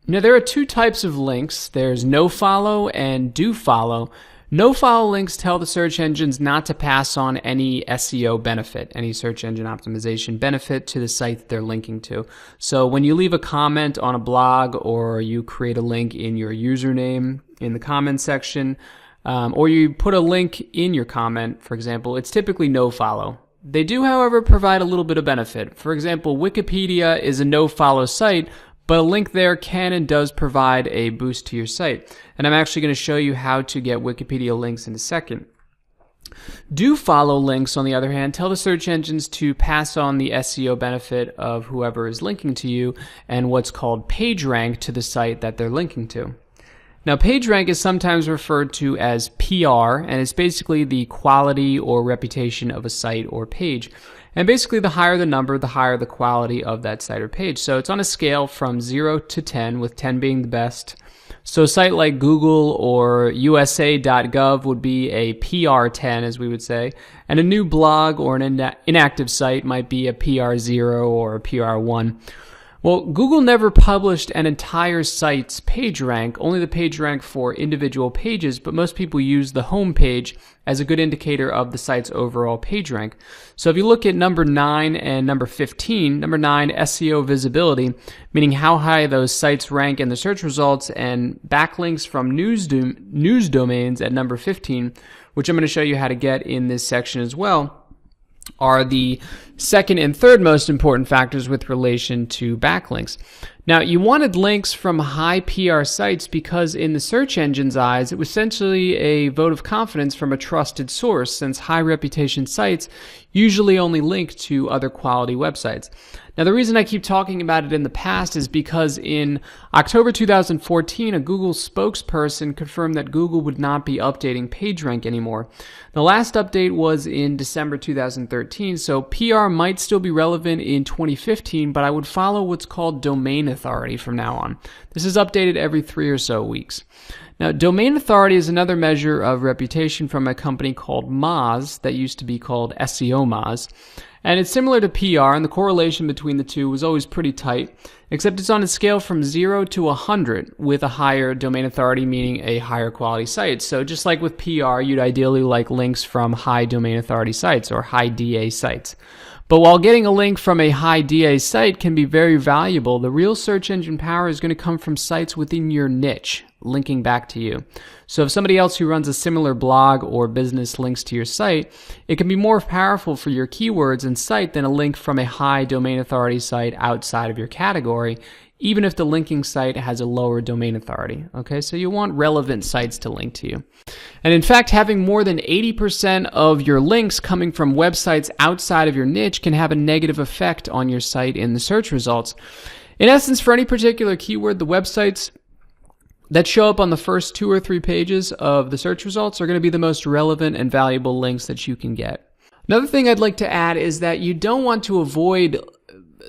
Now, there are two types of links. There's nofollow and dofollow. Nofollow links tell the search engines not to pass on any SEO benefit, any search engine optimization benefit to the site that they're linking to. So when you leave a comment on a blog or you create a link in your username in the comment section, or you put a link in your comment, for example, it's typically nofollow. They do, however, provide a little bit of benefit. For example, Wikipedia is a nofollow site, but a link there can and does provide a boost to your site. And I'm actually going to show you how to get Wikipedia links in a second. Dofollow links, on the other hand, tell the search engines to pass on the SEO benefit of whoever is linking to you and what's called PageRank to the site that they're linking to. Now, PageRank is sometimes referred to as PR, and it's basically the quality or reputation of a site or page. And basically, the higher the number, the higher the quality of that site or page. So it's on a scale from 0 to 10, with 10 being the best. So a site like Google or USA.gov would be a PR 10, as we would say. And a new blog or an inactive site might be a PR 0 or a PR 1. Well, Google never published an entire site's page rank, only the page rank for individual pages, but most people use the home page as a good indicator of the site's overall page rank. So if you look at number 9 and number 15, number 9, SEO visibility, meaning how high those sites rank in the search results, and backlinks from news domains at number 15, which I'm going to show you how to get in this section as well, are the second and third most important factors with relation to backlinks. Now, you wanted links from high PR sites because in the search engine's eyes, it was essentially a vote of confidence from a trusted source, since high reputation sites usually only link to other quality websites. Now, the reason I keep talking about it in the past is because in October 2014, a Google spokesperson confirmed that Google would not be updating PageRank anymore. The last update was in December 2013, so PR might still be relevant in 2015, but I would follow what's called domain authority from now on. This is updated every 3 or so weeks. Now, domain authority is another measure of reputation from a company called Moz that used to be called SEO Moz. And it's similar to PR, and the correlation between the two was always pretty tight, except it's on a scale from 0 to 100, with a higher domain authority meaning a higher quality site. So just like with PR, you'd ideally like links from high domain authority sites or high DA sites. But while getting a link from a high DA site can be very valuable, the real search engine power is going to come from sites within your niche, linking back to you. So if somebody else who runs a similar blog or business links to your site, it can be more powerful for your keywords and site than a link from a high domain authority site outside of your category, even if the linking site has a lower domain authority. Okay, so you want relevant sites to link to you. And in fact, having more than 80% of your links coming from websites outside of your niche can have a negative effect on your site in the search results. In essence, for any particular keyword, the websites that show up on the first 2 or 3 pages of the search results are going to be the most relevant and valuable links that you can get. Another thing I'd like to add is that you don't want to avoid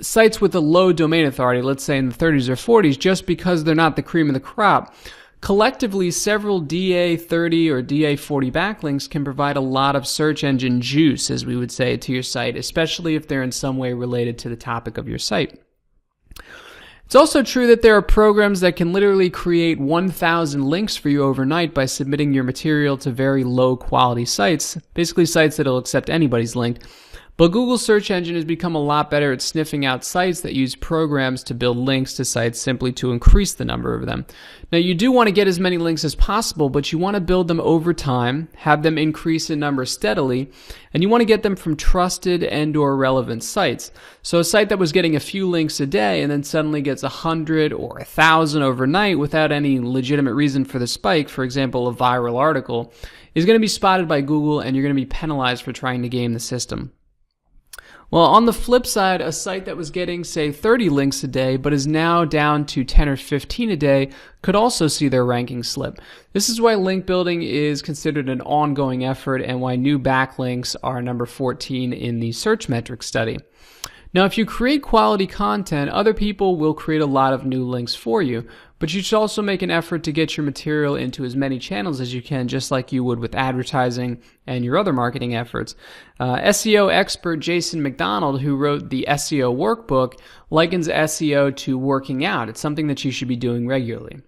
sites with a low domain authority, let's say in the 30s or 40s, just because they're not the cream of the crop. Collectively, several DA30 or DA40 backlinks can provide a lot of search engine juice, as we would say, to your site, especially if they're in some way related to the topic of your site. It's also true that there are programs that can literally create 1,000 links for you overnight by submitting your material to very low quality sites, basically sites that'll accept anybody's link. But Google's search engine has become a lot better at sniffing out sites that use programs to build links to sites simply to increase the number of them. Now, you do want to get as many links as possible, but you want to build them over time, have them increase in number steadily, and you want to get them from trusted and or relevant sites. So a site that was getting a few links a day and then suddenly gets 100 or 1,000 overnight without any legitimate reason for the spike, for example, a viral article, is going to be spotted by Google, and you're going to be penalized for trying to game the system. Well, on the flip side, a site that was getting, say, 30 links a day, but is now down to 10 or 15 a day, could also see their ranking slip. This is why link building is considered an ongoing effort and why new backlinks are number 14 in the search metrics study. Now, if you create quality content, other people will create a lot of new links for you, but you should also make an effort to get your material into as many channels as you can, just like you would with advertising and your other marketing efforts. SEO expert Jason McDonald, who wrote the SEO workbook, likens SEO to working out. It's something that you should be doing regularly.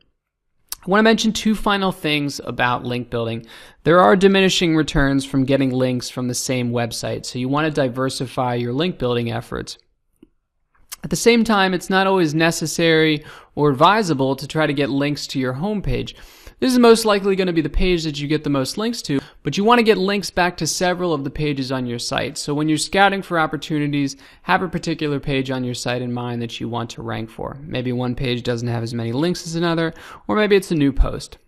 I want to mention two final things about link building. There are diminishing returns from getting links from the same website, so you want to diversify your link building efforts. At the same time, it's not always necessary or advisable to try to get links to your homepage. This is most likely going to be the page that you get the most links to, but you want to get links back to several of the pages on your site. So when you're scouting for opportunities, have a particular page on your site in mind that you want to rank for. Maybe one page doesn't have as many links as another, or maybe it's a new post.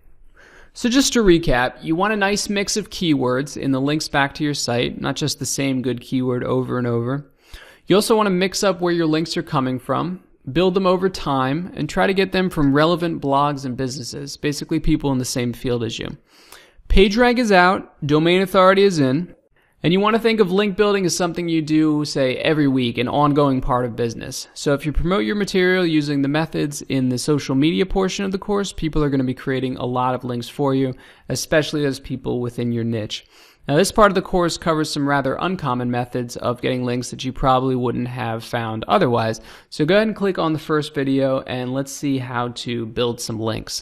So just to recap, you want a nice mix of keywords in the links back to your site, not just the same good keyword over and over. You also want to mix up where your links are coming from, build them over time, and try to get them from relevant blogs and businesses, basically people in the same field as you. PageRank is out, domain authority is in, and you want to think of link building as something you do, say, every week, an ongoing part of business. So if you promote your material using the methods in the social media portion of the course, people are going to be creating a lot of links for you, especially as people within your niche. Now, this part of the course covers some rather uncommon methods of getting links that you probably wouldn't have found otherwise. So go ahead and click on the first video and let's see how to build some links.